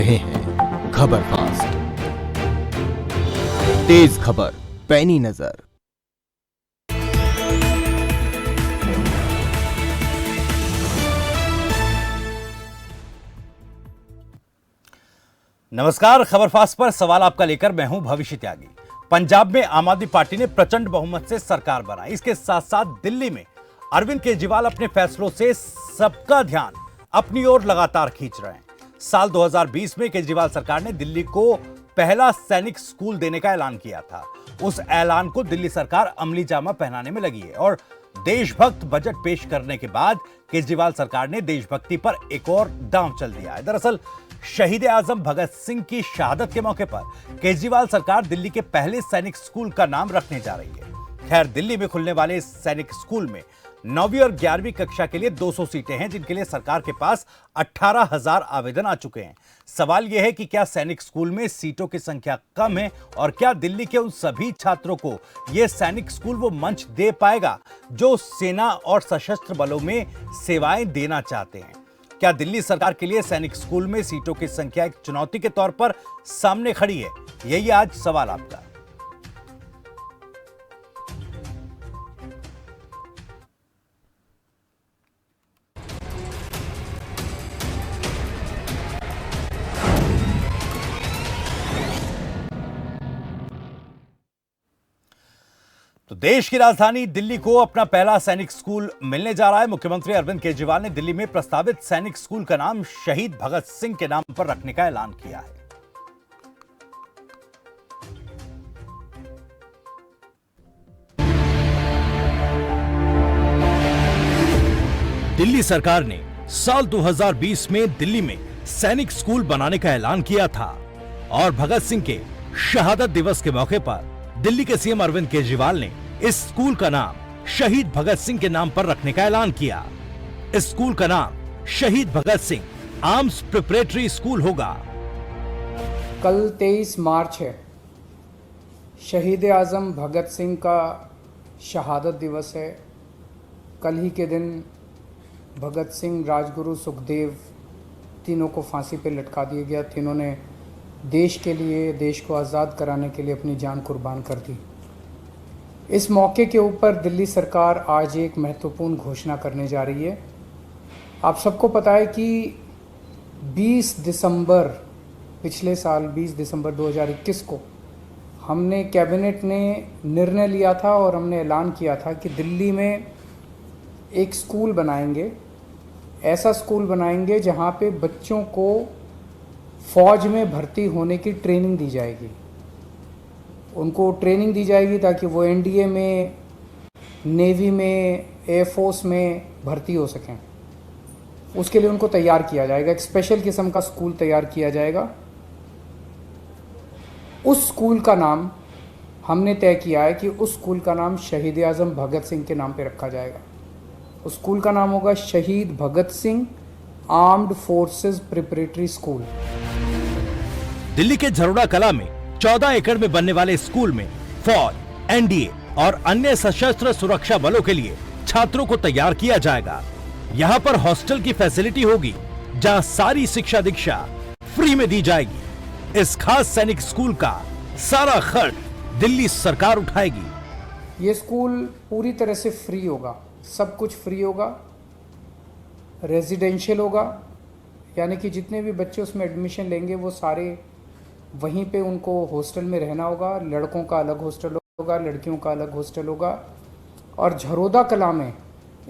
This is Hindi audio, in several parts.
रहे हैं खबर फास्ट, तेज खबर, पैनी नजर। नमस्कार, खबर फास्ट पर सवाल आपका लेकर मैं हूं भविष्य त्यागी। पंजाब में आम आदमी पार्टी ने प्रचंड बहुमत से सरकार बनाई। इसके साथ साथ दिल्ली में अरविंद केजरीवाल अपने फैसलों से सबका ध्यान अपनी ओर लगातार खींच रहे हैं। साल 2020 में केजरीवाल सरकार ने दिल्ली को पहला सैनिक स्कूल देने का ऐलान किया था। उस ऐलान को दिल्ली सरकार अमली जामा पहनाने में लगी है और देशभक्त बजट पेश करने के बाद केजरीवाल सरकार ने देशभक्ति पर एक और दांव चल दिया है। दरअसल शहीद आजम भगत सिंह की शहादत के मौके पर केजरीवाल सरकार दिल्ली के पहले सैनिक स्कूल का नाम रखने जा रही है। खैर, दिल्ली में खुलने वाले इस सैनिक स्कूल में 9वीं और 11वीं कक्षा के लिए 200 सीटें हैं, जिनके लिए सरकार के पास 18,000 आवेदन आ चुके हैं। सवाल यह है कि क्या सैनिक स्कूल में सीटों की संख्या कम है और क्या दिल्ली के उन सभी छात्रों को यह सैनिक स्कूल वो मंच दे पाएगा जो सेना और सशस्त्र बलों में सेवाएं देना चाहते हैं। क्या दिल्ली सरकार के लिए सैनिक स्कूल में सीटों की संख्या एक चुनौती के तौर पर सामने खड़ी है? यही आज सवाल आपका। तो देश की राजधानी दिल्ली को अपना पहला सैनिक स्कूल मिलने जा रहा है। मुख्यमंत्री अरविंद केजरीवाल ने दिल्ली में प्रस्तावित सैनिक स्कूल का नाम शहीद भगत सिंह के नाम पर रखने का ऐलान किया है। दिल्ली सरकार ने साल 2020 में दिल्ली में सैनिक स्कूल बनाने का ऐलान किया था और भगत सिंह के शहादत दिवस के मौके पर दिल्ली के सीएम अरविंद केजरीवाल ने इस स्कूल का नाम शहीद भगत सिंह के नाम पर रखने का ऐलान किया। इस स्कूल का नाम शहीद Bhagat Singh arms preparatory school होगा। कल 23 मार्च है, शहीद आजम भगत सिंह का शहादत दिवस है। कल ही के दिन भगत सिंह, राजगुरु, सुखदेव तीनों को फांसी पे लटका दिया गया। तीनों ने देश के लिए, देश को आज़ाद कराने के लिए अपनी जान कुर्बान कर दी। इस मौके के ऊपर दिल्ली सरकार आज एक महत्वपूर्ण घोषणा करने जा रही है। आप सबको पता है कि 20 दिसंबर पिछले साल 20 दिसंबर 2021 को हमने कैबिनेट ने निर्णय लिया था और हमने ऐलान किया था कि दिल्ली में एक स्कूल बनाएंगे, ऐसा स्कूल बनाएंगे जहां पे बच्चों को फौज में भर्ती होने की ट्रेनिंग दी जाएगी। उनको ट्रेनिंग दी जाएगी ताकि वो एनडीए में, नेवी में, एयरफोर्स में भर्ती हो सकें। उसके लिए उनको तैयार किया जाएगा, एक स्पेशल किस्म का स्कूल तैयार किया जाएगा। उस स्कूल का नाम हमने तय किया है कि उस स्कूल का नाम शहीद आजम भगत सिंह के नाम पे रखा जाएगा। उस स्कूल का नाम होगा Shaheed Bhagat Singh armed forces preparatory school. Delhi के झरोड़ा कला में 14 एकड़ में बनने वाले स्कूल में फौज, एनडीए और अन्य सशस्त्र सुरक्षा बलों के लिए छात्रों को तैयार किया जाएगा। यहाँ पर हॉस्टल की फैसिलिटी होगी जहाँ सारी शिक्षा दीक्षा फ्री में दी जाएगी। इस खास सैनिक स्कूल का सारा खर्च दिल्ली सरकार उठाएगी। ये स्कूल पूरी तरह से फ्री होगा, सब कुछ फ्री होगा, रेजिडेंशियल होगा, यानी कि जितने भी बच्चे उसमें एडमिशन लेंगे वो सारे वहीं पे उनको हॉस्टल में रहना होगा। लड़कों का अलग हॉस्टल होगा, लड़कियों का अलग हॉस्टल होगा। और झरोदा कला में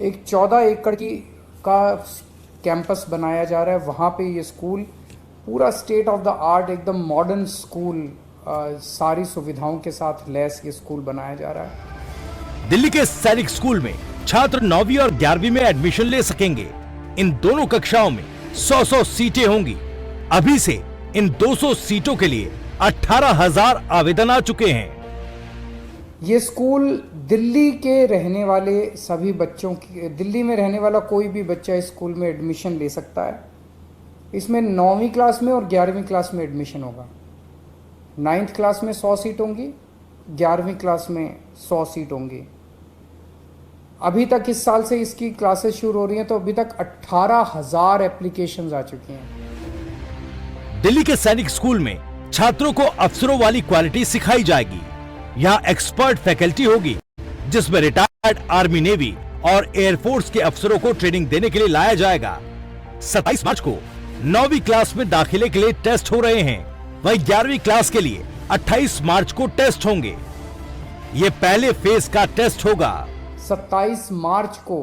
एक 14 एकड़ का कैंपस बनाया जा रहा है। वहाँ पे ये स्कूल पूरा स्टेट ऑफ द आर्ट, एकदम मॉडर्न स्कूल, सारी सुविधाओं के साथ लैस ये स्कूल बनाया जा रहा है। दिल्ली के सैनिक स्कूल में छात्र 9वीं और 11वीं में एडमिशन ले सकेंगे। इन दोनों कक्षाओं में 100-100 सीटें होंगी। अभी से इन 200 सीटों के लिए 18,000 आवेदन आ चुके हैं। ये स्कूल दिल्ली के रहने वाले सभी बच्चों की, दिल्ली में रहने वाला कोई भी बच्चा इस स्कूल में एडमिशन ले सकता है। इसमें 9वीं क्लास में और 11वीं क्लास में एडमिशन होगा। 9th क्लास में 100 सीट होंगी, 11वीं क्लास में 100 सीट होंगी। अभी तक इस साल से इसकी क्लासेस शुरू हो रही हैं तो अभी तक 18,000 एप्लीकेशंस आ चुकी हैं। दिल्ली के सैनिक स्कूल में छात्रों को अफसरों वाली क्वालिटी सिखाई जाएगी। यहाँ एक्सपर्ट फैकल्टी होगी जिसमें रिटायर्ड आर्मी, नेवी और एयरफोर्स के अफसरों को ट्रेनिंग देने के लिए लाया जाएगा। 27 मार्च को 9वीं क्लास में दाखिले के लिए टेस्ट हो रहे हैं, वहीं 11वीं क्लास के लिए 28 मार्च को टेस्ट होंगे। ये पहले फेज का टेस्ट होगा। 27 मार्च को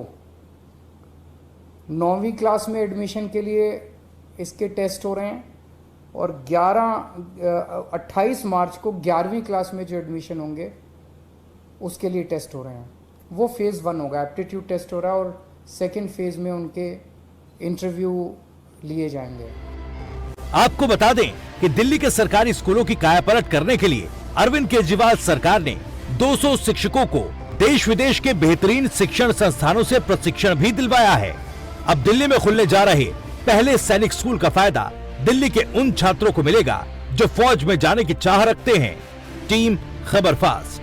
9वीं क्लास में एडमिशन के लिए इसके टेस्ट हो रहे हैं और 28 मार्च को 11वीं क्लास में जो एडमिशन होंगे उसके लिए टेस्ट हो रहे हैं। वो फेज़ 1 होगा, एप्टीट्यूड टेस्ट हो रहा है और सेकेंड फेज़ में उनके इंटरव्यू लिए जाएंगे। आपको बता दें कि दिल्ली के सरकारी स्कूलों की कायापलट करने के लिए अरविंद केजरीवाल सरकार ने 200 शिक्षकों को देश विदेश के बेहतरीन शिक्षण संस्थानों से प्रशिक्षण भी दिलवाया है। अब दिल्ली में खुलने जा रहे पहले सैनिक स्कूल का फायदा दिल्ली के उन छात्रों को मिलेगा जो फौज में जाने की चाह रखते हैं। टीम खबर फास्ट।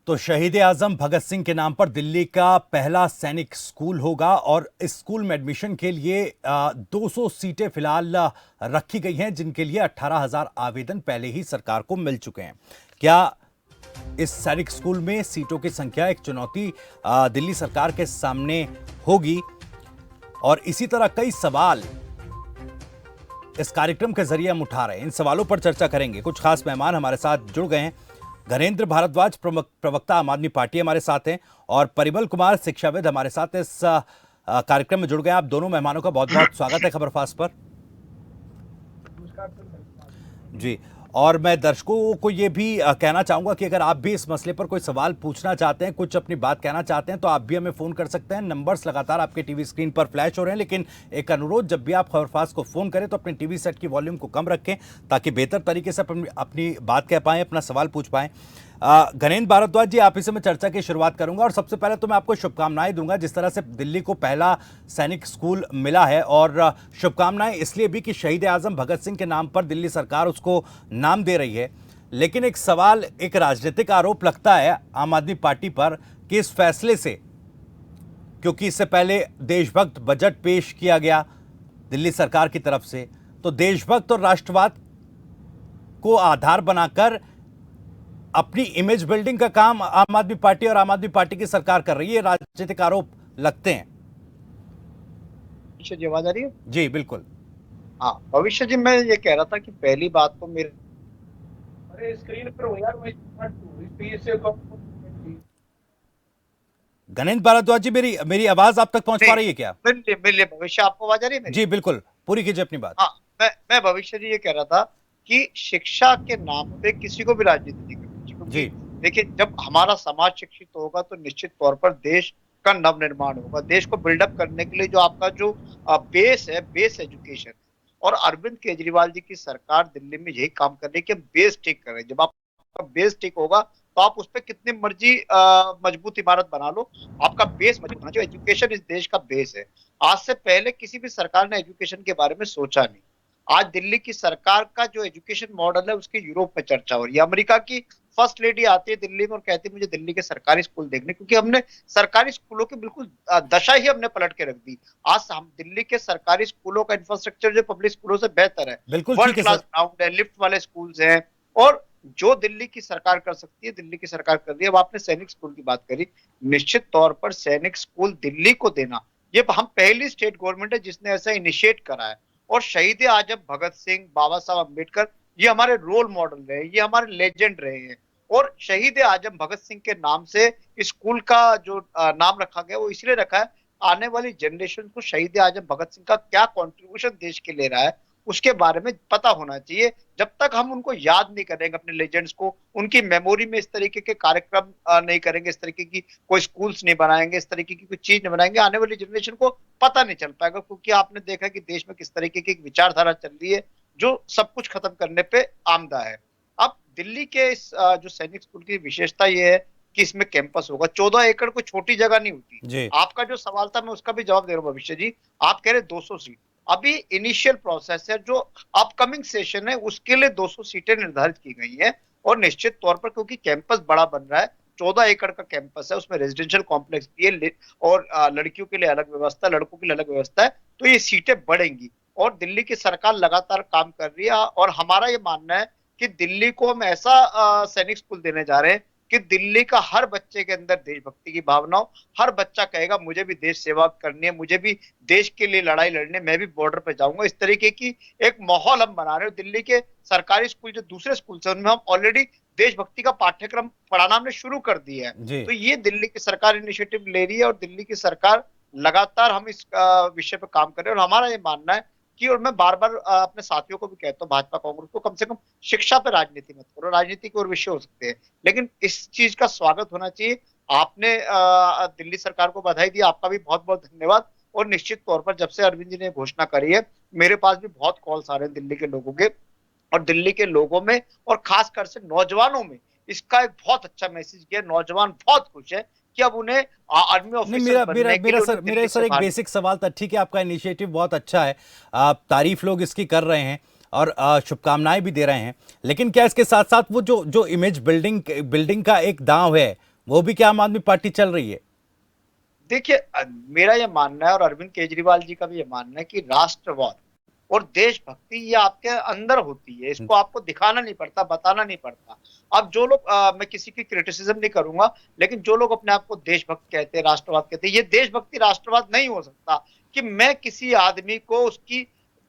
तो शहीद आजम भगत सिंह के नाम पर दिल्ली का पहला सैनिक स्कूल होगा और इस स्कूल में एडमिशन के लिए 200 सीटें फिलहाल रखी गई हैं, जिनके लिए 18,000 आवेदन पहले ही सरकार को मिल चुके हैं। क्या इस सैनिक स्कूल में सीटों की संख्या एक चुनौती दिल्ली सरकार के सामने होगी? और इसी तरह कई सवाल इस कार्यक्रम के जरिए हम उठा रहे हैं। इन सवालों पर चर्चा करेंगे। कुछ खास मेहमान हमारे साथ जुड़ गए हैं। घनेंद्र भारद्वाज प्रवक्ता आम आदमी पार्टी हमारे साथ हैं और परिमल कुमार शिक्षाविद हमारे साथ इस कार्यक्रम में जुड़ गए हैं। आप दोनों मेहमानों का बहुत बहुत स्वागत है खबरफास्ट पर। जी, और मैं दर्शकों को ये भी कहना चाहूंगा कि अगर आप भी इस मसले पर कोई सवाल पूछना चाहते हैं, कुछ अपनी बात कहना चाहते हैं, तो आप भी हमें फोन कर सकते हैं। नंबर्स लगातार आपके टीवी स्क्रीन पर फ्लैश हो रहे हैं, लेकिन एक अनुरोध, जब भी आप खबरफास्ट को फोन करें तो अपने टीवी सेट की वॉल्यूम को कम रखें ताकि बेहतर तरीके से अपनी बात कह पाएं, अपना सवाल पूछ पाएं। घनेंद्र भारद्वाज जी, आप ही से मैं चर्चा की शुरुआत करूंगा और सबसे पहले तो मैं आपको शुभकामनाएं दूंगा जिस तरह से दिल्ली को पहला सैनिक स्कूल मिला है, और शुभकामनाएं इसलिए भी कि शहीद आजम भगत सिंह के नाम पर दिल्ली सरकार उसको नाम दे रही है। लेकिन एक सवाल, एक राजनीतिक आरोप लगता है आम आदमी पार्टी पर कि इस फैसले से, क्योंकि इससे पहले देशभक्त बजट पेश किया गया दिल्ली सरकार की तरफ से, तो देशभक्त और राष्ट्रवाद को आधार बनाकर अपनी इमेज बिल्डिंग का काम आम आदमी पार्टी और आम आदमी पार्टी की सरकार कर रही है। राजनीतिक आरोप लगते हैं। भविष्य जी आवाज आ रही है? जी बिल्कुल। हाँ भविष्य जी, मैं ये कह रहा था कि पहली बात तो मेरे स्क्रीन पर हो यार, घनेंद्र भारद्वाज जी, मेरी आवाज आप तक पहुंच पा रही है क्या? मिलिए भविष्य, आपको आवाज आ रही है? जी बिल्कुल, पूरी कीजिए अपनी बात। हाँ, मैं भविष्य जी ये कह रहा था कि शिक्षा के नाम पे किसी को भी राजनीति नहीं करनी चाहिए। देखिए, जब हमारा समाज शिक्षित होगा तो निश्चित तौर पर देश का नव निर्माण होगा। देश को बिल्डअप करने के लिए जो आपका जो बेस है, बेस एजुकेशन, और अरविंद केजरीवाल जी की सरकार दिल्ली में यही काम कर रही है कि बेस ठीक करें। जब आपका बेस ठीक होगा तो आप उस पर कितनी मर्जी मजबूत इमारत बना लो, आपका बेस मजबूत होना चाहिए। एजुकेशन इस देश का बेस है। आज से पहले किसी भी सरकार ने एजुकेशन के बारे में सोचा नहीं। आज दिल्ली की सरकार का जो एजुकेशन मॉडल है उसकी यूरोप में चर्चा हो रही है। अमेरिका की फर्स्ट लेडी आती है दिल्ली में और कहती है मुझे दिल्ली के सरकारी स्कूल देखने, क्योंकि हमने सरकारी स्कूलों की बिल्कुल दशा ही हमने पलट के रख दी। आज हम दिल्ली के सरकारी स्कूलों का इंफ्रास्ट्रक्चर जो पब्लिक स्कूलों से बेहतर है, वर्ल्ड क्लास ग्राउंड है, लिफ्ट वाले स्कूल्स हैं, और जो दिल्ली की सरकार कर सकती है दिल्ली की सरकार कर रही है। अब आपने सैनिक स्कूल की बात करी, निश्चित तौर पर सैनिक स्कूल दिल्ली को देना, ये हम पहली स्टेट गवर्नमेंट है जिसने ऐसा इनिशिएट करा है। और शहीद आजम भगत सिंह, बाबा साहब अम्बेडकर, ये हमारे रोल मॉडल रहे, ये हमारे लेजेंड रहे हैं। और शहीद आजम भगत सिंह के नाम से स्कूल का जो नाम रखा गया वो इसलिए रखा है, आने वाली जनरेशन को शहीद आजम भगत सिंह का क्या कंट्रीब्यूशन देश के ले रहा है उसके बारे में पता होना चाहिए। जब तक हम उनको याद नहीं करेंगे, अपने लेजेंड्स को, उनकी मेमोरी में इस तरीके के कार्यक्रम नहीं करेंगे, इस तरीके की कोई स्कूल्स नहीं बनाएंगे, इस तरीके की कोई चीज नहीं बनाएंगे, आने वाली जनरेशन को पता नहीं चल पाएगा। क्योंकि आपने देखा कि देश में किस तरीके की विचारधारा चल रही है जो सब कुछ खत्म करने पे आमदा है। अब दिल्ली के इस जो सैनिक स्कूल की विशेषता ये है कि इसमें कैंपस होगा। 14 एकड़ कोई छोटी जगह नहीं होती। आपका जो सवाल था मैं उसका भी जवाब दे रहा हूँ भविष्य जी। आप कह रहे 200 सीट, अभी इनिशियल प्रोसेस है, जो अपकमिंग सेशन है उसके लिए 200 सीटें निर्धारित की गई हैं। और निश्चित तौर पर क्योंकि कैंपस बड़ा बन रहा है, 14 एकड़ का कैंपस है, उसमें रेजिडेंशियल कॉम्प्लेक्स भी है और लड़कियों के लिए अलग व्यवस्था, लड़कों के लिए अलग व्यवस्था है। तो ये सीटें बढ़ेंगी और दिल्ली की सरकार लगातार काम कर रही है और हमारा ये मानना है कि दिल्ली को हम ऐसा सैनिक स्कूल देने जा रहे हैं कि दिल्ली का हर बच्चे के अंदर देशभक्ति की भावना हो। हर बच्चा कहेगा मुझे भी देश सेवा करनी है, मुझे भी देश के लिए लड़ाई लड़नी है, मैं भी बॉर्डर पे जाऊंगा। इस तरीके की एक माहौल हम बना रहे हो। दिल्ली के सरकारी स्कूल जो दूसरे स्कूल से उनमें हम ऑलरेडी देशभक्ति का पाठ्यक्रम पढ़ाना हमने शुरू कर दिया है। तो ये दिल्ली की सरकार इनिशिएटिव ले रही है और दिल्ली की सरकार लगातार हम इस विषय पे काम कर रहे हैं और हमारा ये मानना है कि, और मैं बार बार अपने साथियों को भी कहता हूँ भाजपा कांग्रेस को, कम से कम शिक्षा पे राजनीति मत करो। राजनीति के और विषय हो सकते हैं लेकिन इस चीज का स्वागत होना चाहिए। आपने दिल्ली सरकार को बधाई दी, आपका भी बहुत बहुत धन्यवाद। और निश्चित तौर पर जब से अरविंद जी ने घोषणा करी है, मेरे पास भी बहुत कॉल्स आ रहे हैं दिल्ली के लोगों के, और दिल्ली के लोगों में और खासकर से नौजवानों में इसका एक बहुत अच्छा मैसेज गया। नौजवान बहुत खुश है कि अब उन्हें आर्मी ऑफिसर बनने के लिए मेरा सर एक बेसिक सवाल था। ठीक है, आपका इनिशिएटिव बहुत अच्छा है, तारीफ लोग इसकी कर रहे हैं और शुभकामनाएं भी दे रहे हैं, लेकिन क्या इसके साथ साथ वो जो इमेज बिल्डिंग का एक दांव है वो भी क्या आम आदमी पार्टी चल रही है? देखिए, मेरा ये मानना है और अरविंद केजरीवाल जी का भी ये मानना है कि राष्ट्रवाद और देशभक्ति ये आपके अंदर होती है। इसको आपको दिखाना नहीं पड़ता, बताना नहीं पड़ता। अब जो लोग मैं किसी की क्रिटिसिज्म नहीं करूंगा, लेकिन जो लोग अपने आप को देशभक्त कहते हैं, राष्ट्रवाद कहते हैं, ये देशभक्ति राष्ट्रवाद नहीं हो सकता कि मैं किसी आदमी को उसकी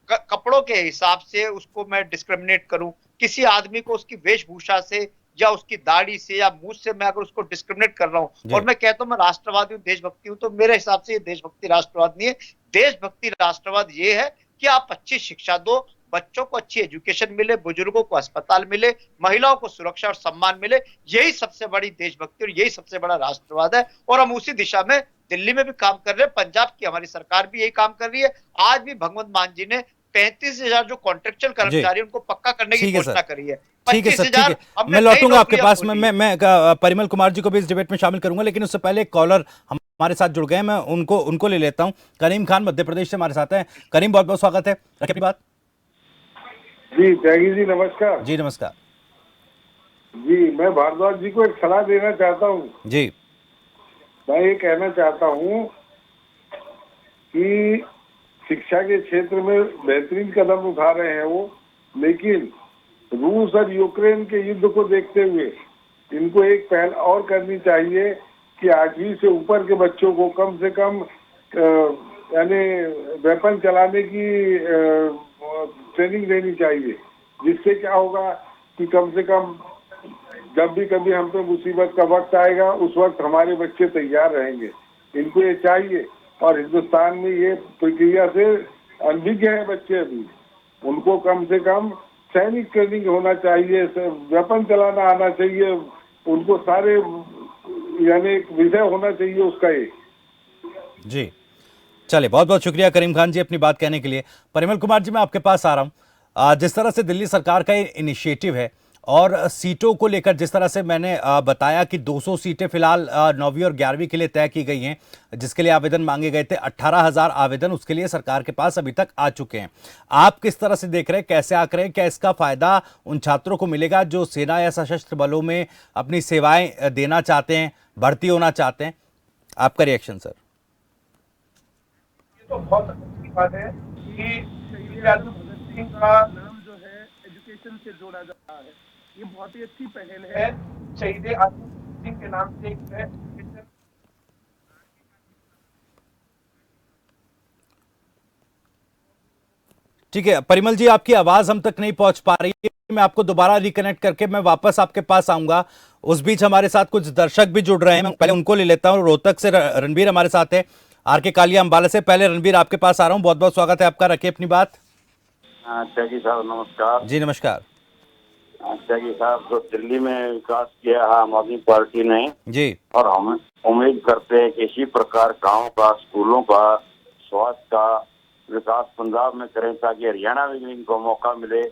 कपड़ों के हिसाब से उसको मैं डिस्क्रिमिनेट करूं, किसी आदमी को उसकी वेशभूषा से या उसकी दाढ़ी से या मुंह से मैं अगर उसको डिस्क्रिमिनेट कर रहा हूं और मैं कहता हूं मैं राष्ट्रवादी हूं, देशभक्ति हूं, तो मेरे हिसाब से ये देशभक्ति राष्ट्रवाद नहीं है। देशभक्ति राष्ट्रवाद ये है कि आप अच्छी शिक्षा दो, बच्चों को अच्छी एजुकेशन मिले, बुजुर्गों को अस्पताल मिले, महिलाओं को सुरक्षा और सम्मान मिले। यही सबसे बड़ी देशभक्ति और यही सबसे बड़ा राष्ट्रवाद है और हम उसी दिशा में दिल्ली में भी काम कर रहे हैं। पंजाब की हमारी सरकार भी यही काम कर रही है। आज भी भगवंत मान जी ने 35,000 जो कॉन्ट्रेक्चुअल कर्मचारी उनको पक्का करने की घोषणा करी है। ठीक है सर, ठीक है, मैं लौटूंगा आपके पास। मैं परिमल कुमार जी को भी इस डिबेट में शामिल करूंगा, लेकिन उससे पहले एक कॉलर हमारे साथ जुड़ गए हैं, मैं उनको ले लेता हूं। करीम खान मध्य प्रदेश से हमारे साथ हैं। करीम, बहुत बहुत स्वागत है, रखिए अपनी बात। जी त्यागी जी नमस्कार। जी नमस्कार जी, मैं भारद्वाज जी को एक सलाह देना चाहता हूँ। जी, मैं ये कहना चाहता हूँ कि शिक्षा के क्षेत्र में बेहतरीन कदम उठा रहे हैं वो, लेकिन रूस और यूक्रेन के युद्ध को देखते हुए इनको एक पहल और करनी चाहिए कि 8वीं से ऊपर के बच्चों को कम से कम यानी वेपन चलाने की ट्रेनिंग देनी चाहिए, जिससे क्या होगा कि कम से कम जब भी कभी हम पे मुसीबत का वक्त आएगा उस वक्त हमारे बच्चे तैयार रहेंगे। इनको ये चाहिए। और हिंदुस्तान में ये प्रक्रिया से अनभिज्ञ है बच्चे, अभी उनको कम से कम सैनिक ट्रेनिंग होना चाहिए, वेपन चलाना आना चाहिए, उनको सारे यानी एक विषय होना चाहिए उसका एक। जी चलिए, बहुत बहुत शुक्रिया करीम खान जी अपनी बात कहने के लिए। परिमल कुमार जी, मैं आपके पास आ रहा हूँ। जिस तरह से दिल्ली सरकार का इनिशिएटिव है और सीटों को लेकर जिस तरह से मैंने बताया कि 200 सीटें फिलहाल 9वीं और 11वीं के लिए तय की गई हैं, जिसके लिए आवेदन मांगे गए थे 18,000 आवेदन उसके लिए सरकार के पास अभी तक आ चुके हैं। आप किस तरह से देख रहे हैं, कैसे आंक रहे हैं, क्या इसका फायदा उन छात्रों को मिलेगा जो सेना या सशस्त्र बलों में अपनी सेवाएं देना चाहते हैं, भर्ती होना चाहते हैं? आपका रिएक्शन सर। तो बहुत अच्छी बात है कि शहीद आजम भगत सिंह का नाम जो है एजुकेशन से जोड़ा जा रहा है। ये बहुत ही अच्छी पहल है। शहीद आजम भगत सिंह के नाम से एक ठीक है परिमल जी, आपकी आवाज हम तक नहीं पहुंच पा रही है, मैं आपको दोबारा रिकनेक्ट करके मैं वापस आपके पास आऊंगा। उस बीच हमारे साथ कुछ दर्शक भी जुड़ रहे हैं, मैं पहले उनको ले लेता हूं। रोहतक से रणबीर हमारे साथ है, आर.के. कालिया अंबाला से। पहले रणबीर आपके पास आ रहा हूं, बहुत बहुत स्वागत है आपका, रखिए अपनी बात। त्यागी साहब नमस्कार। जी नमस्कार। त्यागी साहब, जो दिल्ली में विकास किया है आम आदमी पार्टी ने जी, और हम उम्मीद करते हैं कि इसी प्रकार गाँव का, स्कूलों का, स्वास्थ्य का विकास पंजाब में करें ताकि हरियाणा में भी इनको मौका मिले।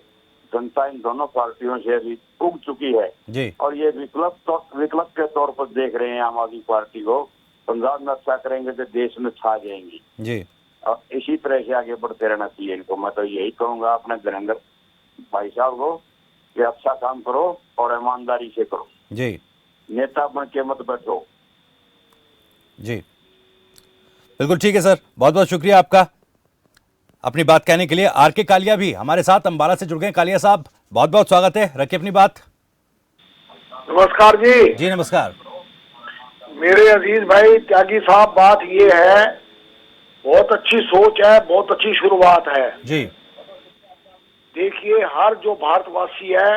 जनता इन दोनों पार्टियों से अभी उग चुकी है जी, और ये विकल्प के तौर पर देख रहे हैं आम आदमी पार्टी को। पंजाब में अच्छा करेंगे तो देश में छा जाएंगी जी, और इसी तरह से आगे बढ़ते रहना चाहिए इनको। मैं तो यही कहूंगा अपने धीरेन्द्र भाई साहब को कि अच्छा काम करो और ईमानदारी से करो। जी नेता बन के मत बैठो। जी बिल्कुल ठीक है सर, बहुत बहुत शुक्रिया आपका अपनी बात कहने के लिए। आर के कालिया भी हमारे साथ अंबाला से जुड़ गए। कालिया साहब बहुत बहुत स्वागत है, रखिए अपनी बात। नमस्कार जी। जी नमस्कार। मेरे अजीज भाई त्यागी साहब, बात ये है, बहुत अच्छी सोच है, बहुत अच्छी शुरुआत है जी। देखिए, हर जो भारतवासी है,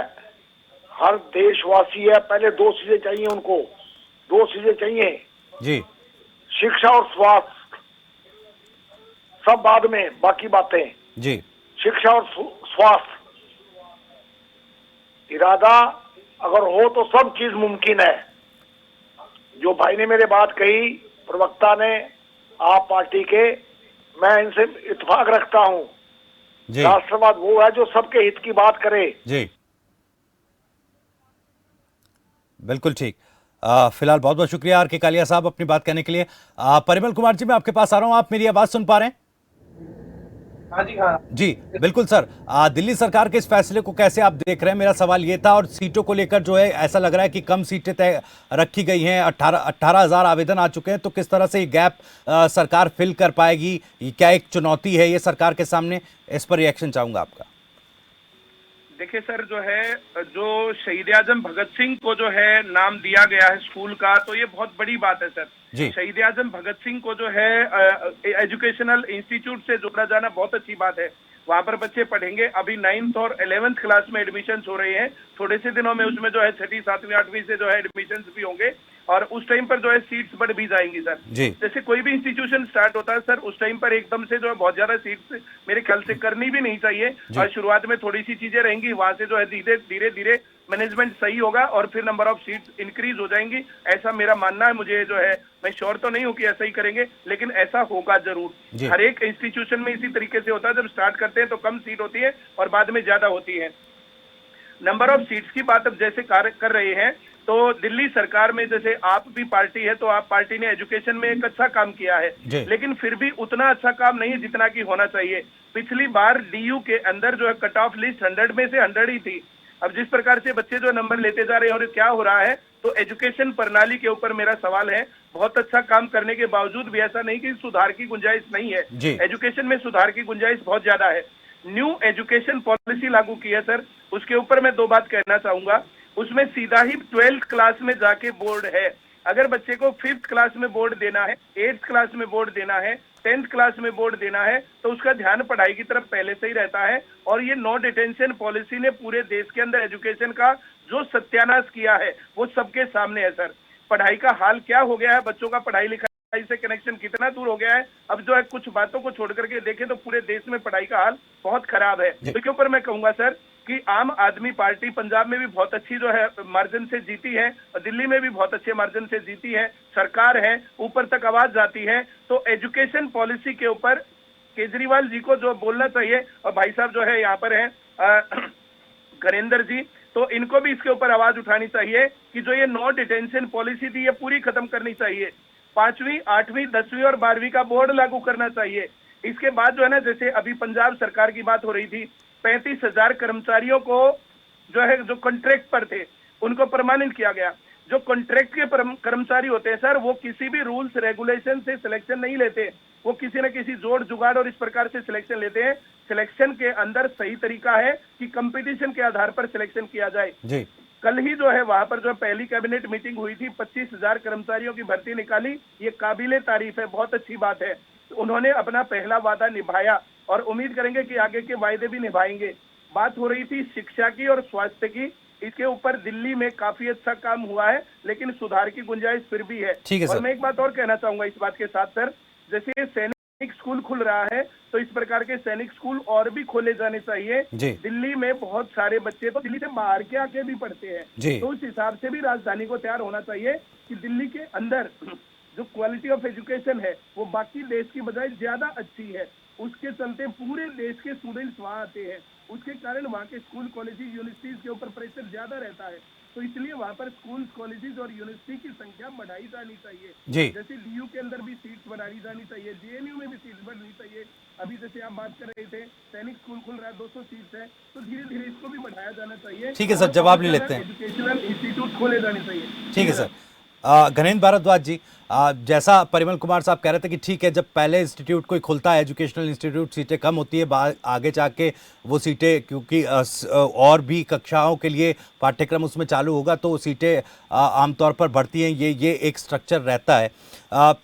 हर देशवासी है, पहले दो चीजें चाहिए उनको, दो चीजें चाहिए जी। शिक्षा और स्वास्थ्य। सब बाद में, बाकी बातें। जी। शिक्षा और स्वास्थ्य, इरादा अगर हो तो सब चीज मुमकिन है। जो भाई ने मेरे बात कही, प्रवक्ता ने, आप पार्टी के, मैं इनसे इत्तेफाक रखता हूं। राष्ट्रवाद वो है जो सबके हित की बात करे। जी बिल्कुल ठीक। फिलहाल बहुत बहुत शुक्रिया आर के कालिया साहब अपनी बात कहने के लिए। परिमल कुमार जी मैं आपके पास आ रहा हूं, आप मेरी आवाज सुन पा रहे हैं? हाँ जी, हाँ जी बिल्कुल सर। दिल्ली सरकार के इस फैसले को कैसे आप देख रहे हैं, मेरा सवाल ये था। और सीटों को लेकर जो है ऐसा लग रहा है कि कम सीटें तय रखी गई हैं, 18,000 आवेदन आ चुके हैं, तो किस तरह से ये गैप सरकार फिल कर पाएगी? ये क्या एक चुनौती है ये सरकार के सामने? इस पर रिएक्शन चाहूंगा आपका। देखिए सर, जो है, जो शहीद आजम भगत सिंह को जो है नाम दिया गया है स्कूल का, तो ये बहुत बड़ी बात है सर। शहीद आजम भगत सिंह को जो है एजुकेशनल इंस्टीट्यूट से जोड़ा जाना बहुत अच्छी बात है। वहां पर बच्चे पढ़ेंगे। अभी 9th और 11th क्लास में एडमिशन हो रहे हैं। थोड़े से दिनों में उसमें जो है 6ठी 7वीं 8वीं से जो है एडमिशन भी होंगे, और उस टाइम पर जो है सीट्स बढ़ भी जाएंगी सर। जैसे कोई भी इंस्टीट्यूशन स्टार्ट होता है सर, उस टाइम पर एकदम से जो है बहुत ज्यादा सीट्स मेरे ख्याल से करनी भी नहीं चाहिए, और शुरुआत में थोड़ी सी चीजें रहेंगी, वहां से जो है धीरे धीरे मैनेजमेंट सही होगा और फिर नंबर ऑफ सीट्स इंक्रीज हो जाएंगी। ऐसा मेरा मानना है। मुझे जो है, मैं श्योर तो नहीं हूं कि ऐसा ही करेंगे, लेकिन ऐसा होगा जरूर। हर एक इंस्टीट्यूशन में इसी तरीके से होता है, जब स्टार्ट करते हैं तो कम सीट होती है और बाद में ज्यादा होती है। नंबर ऑफ सीट्स की बात अब जैसे कार्य कर रहे हैं, तो दिल्ली सरकार में जैसे आप भी पार्टी है, तो आप पार्टी ने एजुकेशन में एक अच्छा काम किया है, लेकिन फिर भी उतना अच्छा काम नहीं है जितना कि होना चाहिए। पिछली बार डीयू के अंदर जो है कट ऑफ लिस्ट 100 में से 100 ही थी। अब जिस प्रकार से बच्चे जो नंबर लेते जा रहे हैं और क्या हो रहा है, तो एजुकेशन प्रणाली के ऊपर मेरा सवाल है। बहुत अच्छा काम करने के बावजूद भी ऐसा नहीं कि सुधार की गुंजाइश नहीं है। एजुकेशन में सुधार की गुंजाइश बहुत ज्यादा है। न्यू एजुकेशन पॉलिसी लागू की है सर, उसके ऊपर मैं दो बात कहना चाहूंगा। उसमें सीधा ही 12th क्लास में जाके बोर्ड है। अगर बच्चे को 5th क्लास में बोर्ड देना है, 8th क्लास में बोर्ड देना है, 10th क्लास में बोर्ड देना है, तो उसका ध्यान पढ़ाई की तरफ पहले से ही रहता है। और ये नो डिटेंशन पॉलिसी ने पूरे देश के अंदर एजुकेशन का जो सत्यानाश किया है वो सबके सामने है सर। पढ़ाई का हाल क्या हो गया है, बच्चों का पढ़ाई लिखाई से कनेक्शन कितना दूर हो गया है। अब जो है कुछ बातों को छोड़ करके देखें तो पूरे देश में पढ़ाई का हाल बहुत खराब है। इसके ऊपर मैं कहूंगा सर कि आम आदमी पार्टी पंजाब में भी बहुत अच्छी जो है मार्जिन से जीती है, और दिल्ली में भी बहुत अच्छे मार्जिन से जीती है, सरकार है, ऊपर तक आवाज जाती है। तो एजुकेशन पॉलिसी के ऊपर केजरीवाल जी को जो बोलना चाहिए, और भाई साहब जो है यहाँ पर है गरेंद्र जी, तो इनको भी इसके ऊपर आवाज उठानी चाहिए कि जो ये नो डिटेंशन पॉलिसी थी ये पूरी खत्म करनी चाहिए। 5वीं 8वीं 10वीं और 12वीं का बोर्ड लागू करना चाहिए। इसके बाद जो है ना, जैसे अभी पंजाब सरकार की बात हो रही थी, 35,000 कर्मचारियों को जो है जो कॉन्ट्रैक्ट पर थे उनको परमानेंट किया गया। जो कॉन्ट्रैक्ट के कर्मचारी होते हैं सर, वो किसी भी रूल्स रेगुलेशन से सिलेक्शन नहीं लेते, वो किसी न किसी जोड़ जुगाड़ और इस प्रकार से सिलेक्शन लेते हैं। सिलेक्शन के अंदर सही तरीका है कि कंपटीशन के आधार पर सिलेक्शन किया जाए। कल ही जो है वहां पर जो पहली कैबिनेट मीटिंग हुई थी, 25,000 कर्मचारियों की भर्ती निकाली। ये काबिले तारीफ है, बहुत अच्छी बात है। उन्होंने अपना पहला वादा निभाया और उम्मीद करेंगे कि आगे के वायदे भी निभाएंगे। बात हो रही थी शिक्षा की और स्वास्थ्य की, इसके ऊपर दिल्ली में काफी अच्छा काम हुआ है, लेकिन सुधार की गुंजाइश फिर भी है। और मैं एक बात और कहना चाहूंगा इस बात के साथ सर, जैसे सैनिक स्कूल खुल रहा है, तो इस प्रकार के सैनिक स्कूल और भी खोले जाने चाहिए। दिल्ली में बहुत सारे बच्चे तो दिल्ली से बाहर के आके भी पढ़ते हैं, तो उस हिसाब से भी राजधानी को तैयार होना चाहिए कि दिल्ली के अंदर जो क्वालिटी ऑफ एजुकेशन है वो बाकी देश की बजाय ज्यादा अच्छी है। उसके चलते पूरे देश के स्टूडेंट्स वहाँ आते हैं, उसके कारण वहाँ के स्कूल कॉलेज यूनिवर्सिटीज के ऊपर प्रेशर ज्यादा रहता है। तो इसलिए वहाँ पर स्कूल, कॉलेजेस और यूनिवर्सिटी की संख्या बढ़ाई जानी चाहिए जी। जैसे डीयू के अंदर भी सीट्स बढ़ाई जानी चाहिए, जेएनयू में भी सीट्स बढ़नी चाहिए। अभी जैसे आप बात कर रहे थे सैनिक स्कूल खुल रहा है, 200 सीट्स है, तो धीरे धीरे इसको भी बढ़ाया जाना चाहिए। ठीक है सर, जवाब ले लेते हैं। एजुकेशनल इंस्टीट्यूट खोले जाने चाहिए। ठीक है सर। घनेन्द्र भारद्वाज जी, जैसा परिमल कुमार साहब कह रहे थे कि ठीक है, जब पहले इंस्टीट्यूट कोई खुलता है, एजुकेशनल इंस्टीट्यूट, सीटें कम होती है, आगे जाके वो सीटें, क्योंकि और भी कक्षाओं के लिए पाठ्यक्रम उसमें चालू होगा तो सीटें आमतौर पर बढ़ती हैं, ये एक स्ट्रक्चर रहता है।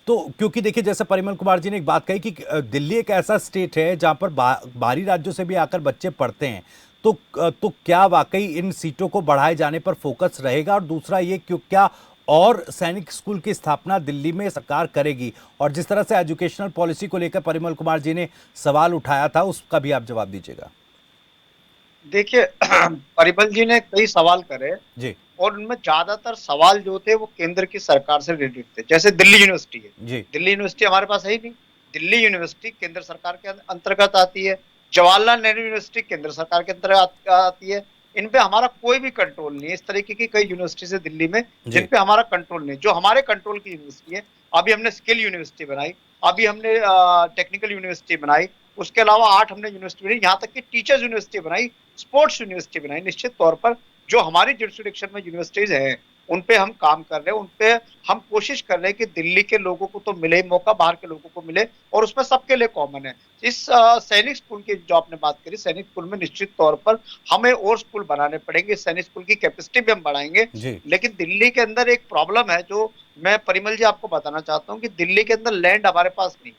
तो क्योंकि देखिए, जैसे परिमल कुमार जी ने एक बात कही कि दिल्ली एक ऐसा स्टेट है जहाँ पर बाहरी राज्यों से भी आकर बच्चे पढ़ते हैं, तो क्या वाकई इन सीटों को बढ़ाए जाने पर फोकस रहेगा? और दूसरा ये, क्या और सैनिक स्कूल की स्थापना दिल्ली में सरकार करेगी? और जिस तरह से एजुकेशनल पॉलिसी को लेकर परिमल कुमार जी ने सवाल उठाया था, उसका भी आप जवाब दीजिएगा। देखिए, परिमल जी ने कई सवाल करे जी, और उनमें ज्यादातर सवाल जो थे वो केंद्र की सरकार से रिलेटेड थे। जैसे दिल्ली यूनिवर्सिटी है जी, दिल्ली यूनिवर्सिटी हमारे पास है ही नहीं। दिल्ली यूनिवर्सिटी केंद्र सरकार के अंतर्गत आती है। जवाहरलाल नेहरू यूनिवर्सिटी केंद्र सरकार के अंतर्गत आती है। इन पे हमारा कोई भी कंट्रोल नहीं है। इस तरीके की कई यूनिवर्सिटीज है दिल्ली में जिन पे हमारा कंट्रोल नहीं। जो हमारे कंट्रोल की यूनिवर्सिटी है, अभी हमने स्किल यूनिवर्सिटी बनाई, अभी हमने टेक्निकल यूनिवर्सिटी बनाई, उसके अलावा 8 हमने यूनिवर्सिटी बनाई, यहाँ तक कि टीचर्स यूनिवर्सिटी बनाई, स्पोर्ट्स यूनिवर्सिटी बनाई। निश्चित तौर पर जो हमारी जुरिसडिक्शन में यूनिवर्सिटीज हैं उन पे हम काम कर रहे हैं, उन पे हम कोशिश कर रहे हैं कि दिल्ली के लोगों को तो मिले मौका, बाहर के लोगों को मिले, और उसमें सबके लिए कॉमन है। इस सैनिक स्कूल की जो आपने बात करी, सैनिक स्कूल में निश्चित तौर पर हमें और स्कूल बनाने पड़ेंगे। सैनिक स्कूल की कैपेसिटी भी हम बढ़ाएंगे। लेकिन दिल्ली के अंदर एक प्रॉब्लम है जो मैं परिमल जी आपको बताना चाहता हूँ कि दिल्ली के अंदर लैंड हमारे पास नहीं,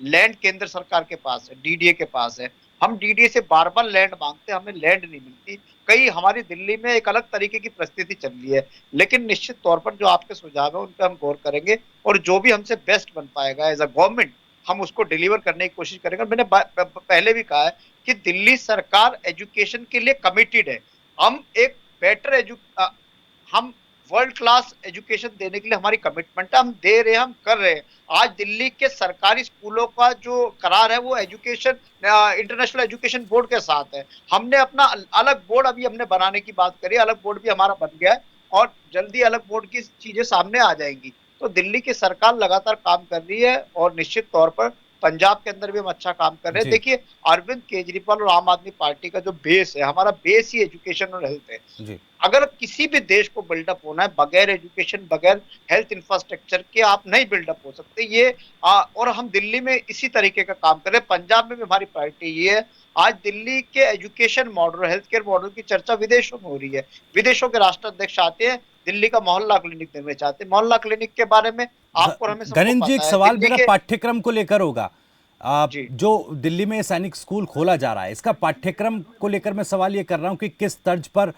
लैंड केंद्र सरकार के पास है, डीडीए के पास है। हम डीडीए से बार बार लैंड मांगते हैं, हमें लैंड नहीं मिलती। कई हमारी दिल्ली में एक अलग तरीके की परिस्थिति चल रही है। लेकिन निश्चित तौर पर जो आपके सुझाव है उन पर हम गौर करेंगे और जो भी हमसे बेस्ट बन पाएगा एज अ गवर्नमेंट हम उसको डिलीवर करने की कोशिश करेंगे। मैंने पहले भी कहा है कि दिल्ली सरकार एजुकेशन के लिए कमिटेड है। हम एक बेटर हम वर्ल्ड क्लास एजुकेशन देने के लिए हमारी कमिटमेंट है, हम दे रहे हैं, हम कर रहे हैं। आज दिल्ली के सरकारी स्कूलों का जो करार है वो एजुकेशन इंटरनेशनल एजुकेशन बोर्ड के साथ है। हमने अपना अलग बोर्ड अभी हमने बनाने की बात करी, अलग बोर्ड भी हमारा बन गया है और जल्दी अलग बोर्ड की चीजें सामने आ जाएंगी। तो दिल्ली की सरकार लगातार काम कर रही है और निश्चित तौर पर पंजाब के अंदर भी हम अच्छा काम कर रहे हैं। देखिए, अरविंद केजरीवाल और आम आदमी पार्टी का जो बेस है, हमारा बेस ही एजुकेशन और हेल्थ है। अगर किसी भी देश को बिल्डअप होना है, बगैर एजुकेशन, बगैर हेल्थ इंफ्रास्ट्रक्चर के आप नहीं बिल्डअप हो सकते। ये और हम दिल्ली में इसी तरीके का काम कर रहे हैं। पंजाब में भी हमारी पार्टी ये है। आज दिल्ली के education model, health care model की चर्चा विदेशों में हो रही है। विदेशों के राष्ट्राध्यक्ष आते हैं, दिल्ली का मोहल्ला क्लिनिक देना चाहते हैं। मोहल्ला क्लिनिक के बारे में आपको हमें गणेश जी, एक सवाल मेरा पाठ्यक्रम को लेकर होगा। जो दिल्ली में सैनिक स्कूल खोला जा रहा है, इसका पाठ्यक्रम को लेकर मैं सवाल ये कर रहा हूं कि किस तर्ज पर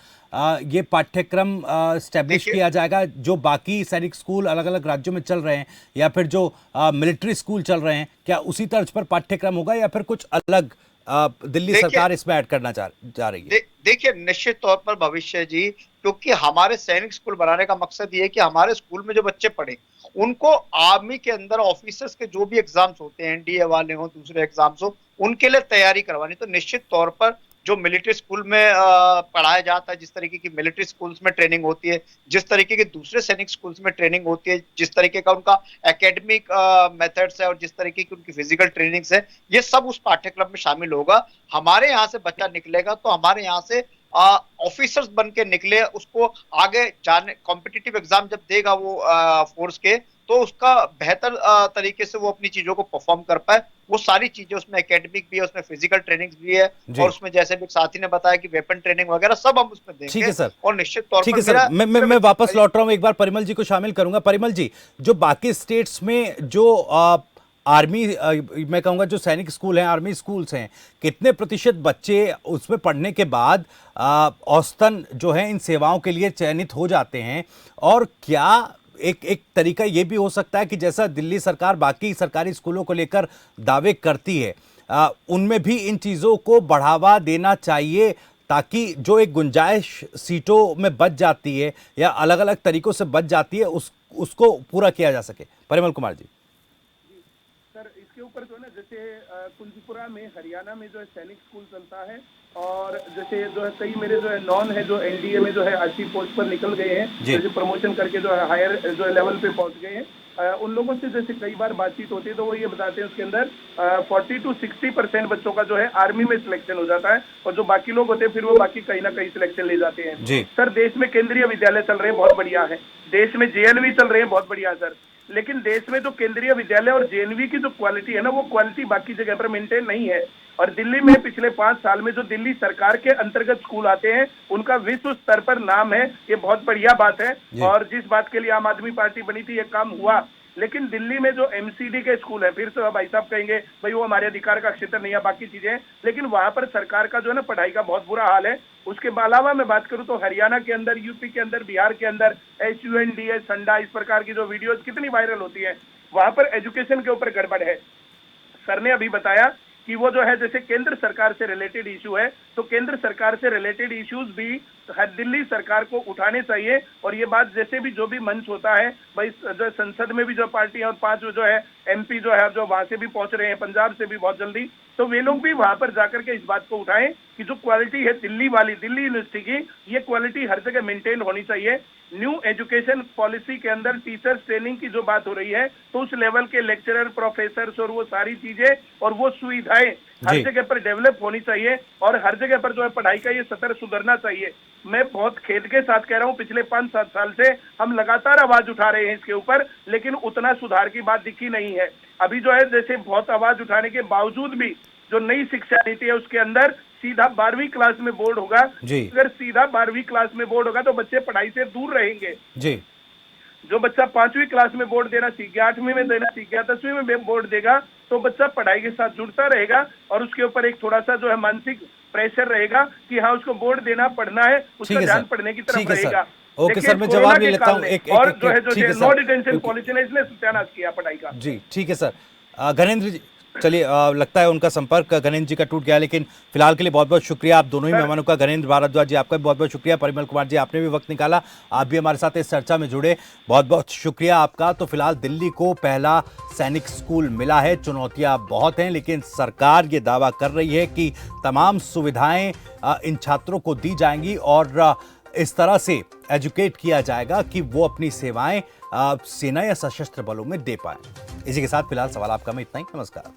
ये पाठ्यक्रम स्टैब्लिश किया जाएगा? जो बाकी सैनिक स्कूल अलग अलग राज्यों में चल रहे हैं या फिर जो मिलिट्री स्कूल चल रहे हैं, क्या उसी तर्ज पर पाठ्यक्रम होगा या फिर कुछ अलग दिल्ली सरकार इसमें ऐड करना जा रही है? देखिए, निश्चित तौर पर भविष्य जी, क्योंकि हमारे सैनिक स्कूल बनाने का मकसद ये है कि हमारे स्कूल में जो बच्चे पढ़े उनको आर्मी के अंदर ऑफिसर्स के जो भी एग्जाम्स होते हैं, एनडीए वाले हो, दूसरे एग्जाम्स हो, उनके लिए तैयारी करवानी। तो निश्चित तौर पर जो मिलिट्री स्कूल में पढ़ाया जाता है, जिस तरीके की मिलिट्री स्कूल्स में ट्रेनिंग होती है, जिस तरीके के दूसरे सैनिक स्कूल्स में ट्रेनिंग होती है, जिस तरीके का उनका एकेडमिक मेथड्स है और जिस तरीके की उनकी फिजिकल ट्रेनिंग्स है, ये सब उस पाठ्यक्रम में शामिल होगा। हमारे यहाँ से बच्चा निकलेगा तो हमारे यहाँ से ऑफिसर्स बन के निकले, उसको आगे जाने कॉम्पिटिटिव एग्जाम जब देगा वो फोर्स के, तो उसका बेहतर तरीके से वो अपनी चीजों को परफॉर्म कर पाए। वो सारी चीजें उसमें एकेडमिक भी है, उसमें फिजिकल ट्रेनिंग भी है और उसमें जैसे भी साथी ने बताया कि वेपन ट्रेनिंग वगैरह सब हम उसमें देंगे। ठीक है सर, और निश्चित तौर पर सर, मैं वापस लौट रहा हूं, एक बार परिमल जी को शामिल करूंगा। परिमल जी, जो बाकी स्टेट्स में जो आर्मी, मैं कहूँगा जो सैनिक स्कूल हैं, आर्मी स्कूल्स हैं, कितने प्रतिशत बच्चे उसमें पढ़ने के बाद औसतन जो है इन सेवाओं के लिए चयनित हो जाते हैं? और क्या एक तरीका ये भी हो सकता है कि जैसा दिल्ली सरकार बाकी सरकारी स्कूलों को लेकर दावे करती है, उनमें भी इन चीज़ों को बढ़ावा देना चाहिए ताकि जो एक गुंजाइश सीटों में बच जाती है या अलग अलग तरीकों से बच जाती है उसको पूरा किया जा सके? परिमल कुमार जी। सर, इसके पर जो है ना, जैसे कुंजपुरा में हरियाणा में जो है सैनिक स्कूल चलता है, और जैसे जो है कई मेरे जो है नॉन है जो एनडीए में जो है अच्छी पोस्ट पर निकल गए हैं, जैसे प्रमोशन करके जो है हायर जो है लेवल पे पहुंच गए हैं, उन लोगों से जैसे कई बार बातचीत होती है तो वो ये बताते हैं उसके अंदर 40 to 60% बच्चों का जो है आर्मी में सिलेक्शन हो जाता है, और जो बाकी लोग होते हैं फिर वो बाकी कहीं ना कहीं सिलेक्शन ले जाते हैं। सर देश में केंद्रीय विद्यालय चल रहे हैं, बहुत बढ़िया है, देश में जेएनवी चल रहे हैं, बहुत बढ़िया है सर, लेकिन देश में जो केंद्रीय विद्यालय और जेएनवी की जो क्वालिटी है ना, वो क्वालिटी बाकी जगह पर मेंटेन नहीं है। और दिल्ली में पिछले 5 साल में जो दिल्ली सरकार के अंतर्गत स्कूल आते हैं उनका विश्व स्तर पर नाम है, ये बहुत बढ़िया बात है। और जिस बात के लिए आम आदमी पार्टी बनी थी ये काम हुआ, लेकिन दिल्ली में जो एमसीडी के स्कूल है, फिर से भाई साहब कहेंगे भाई वो हमारे अधिकार का क्षेत्र नहीं है, बाकी चीजें, लेकिन वहां पर सरकार का जो है ना पढ़ाई का बहुत बुरा हाल है। उसके अलावा मैं बात करूं तो हरियाणा के अंदर, यूपी के अंदर, बिहार के अंदर HUNDS संडा इस प्रकार की जो वीडियोस कितनी वायरल होती है, वहां पर एजुकेशन के ऊपर गड़बड़ है। सर ने अभी बताया कि वो जो है जैसे केंद्र सरकार से रिलेटेड इशू है, तो केंद्र सरकार से रिलेटेड इश्यूज भी दिल्ली सरकार को उठाने चाहिए। और ये बात जैसे भी जो भी मंच होता है भाई, जो संसद में भी जो पार्टी है और 5 जो है MP जो है जो वहां से भी पहुंच रहे हैं, पंजाब से भी बहुत जल्दी, तो वे लोग भी वहां पर जाकर के इस बात को उठाएं कि जो क्वालिटी है दिल्ली वाली, दिल्ली यूनिवर्सिटी की, ये क्वालिटी हर जगह मेंटेन होनी चाहिए। न्यू एजुकेशन पॉलिसी के अंदर टीचर्स ट्रेनिंग की जो बात हो रही है, तो उस लेवल के लेक्चरर, प्रोफेसर्स और वो सारी चीजें और वो सुविधाएं हर जगह पर डेवलप होनी चाहिए, और हर जगह पर जो है पढ़ाई का ये स्तर सुधरना चाहिए। मैं बहुत खेद के साथ कह रहा हूँ, पिछले 5-7 साल से हम लगातार आवाज उठा रहे हैं इसके ऊपर, लेकिन उतना सुधार की बात दिखी नहीं है। अभी जो है जैसे बहुत आवाज उठाने के बावजूद भी जो नई शिक्षा नीति है उसके अंदर सीधा 12वीं क्लास में बोर्ड होगा। अगर सीधा 12वीं क्लास में बोर्ड होगा तो बच्चे पढ़ाई से दूर रहेंगे। जो बच्चा 5वीं क्लास में बोर्ड देना सीख गया, 8वीं में देना सीख गया, 10वीं में बोर्ड देगा, तो बच्चा पढ़ाई के साथ जुड़ता रहेगा, और उसके ऊपर एक थोड़ा सा जो है मानसिक प्रेशर रहेगा कि हाँ उसको बोर्ड देना पढ़ना है, उसका ध्यान पढ़ने की तरफ रहेगा। ओके सर, मैं जवाब ले लेता हूँ। और जो है नो डिटेंशन पॉलिसी ने इसने सत्यानाश किया पढ़ाई का। जी ठीक है सर। गणेंद्र जी, चलिए लगता है उनका संपर्क गणेंद्र जी का टूट गया, लेकिन फिलहाल के लिए बहुत बहुत शुक्रिया आप दोनों ही मेहमानों का। गणेंद्र भारद्वाज जी आपका भी बहुत बहुत शुक्रिया, परिमल कुमार जी आपने भी वक्त निकाला, आप भी हमारे साथ इस चर्चा में जुड़े, बहुत बहुत शुक्रिया आपका। तो फिलहाल दिल्ली को पहला सैनिक स्कूल मिला है, चुनौतियां बहुत हैं, लेकिन सरकार ये दावा कर रही है कि तमाम सुविधाएं इन छात्रों को दी जाएंगी और इस तरह से एजुकेट किया जाएगा कि वो अपनी सेवाएं सेना या सशस्त्र बलों में दे पाए। इसी के साथ फिलहाल सवाल आपका में इतना ही। नमस्कार।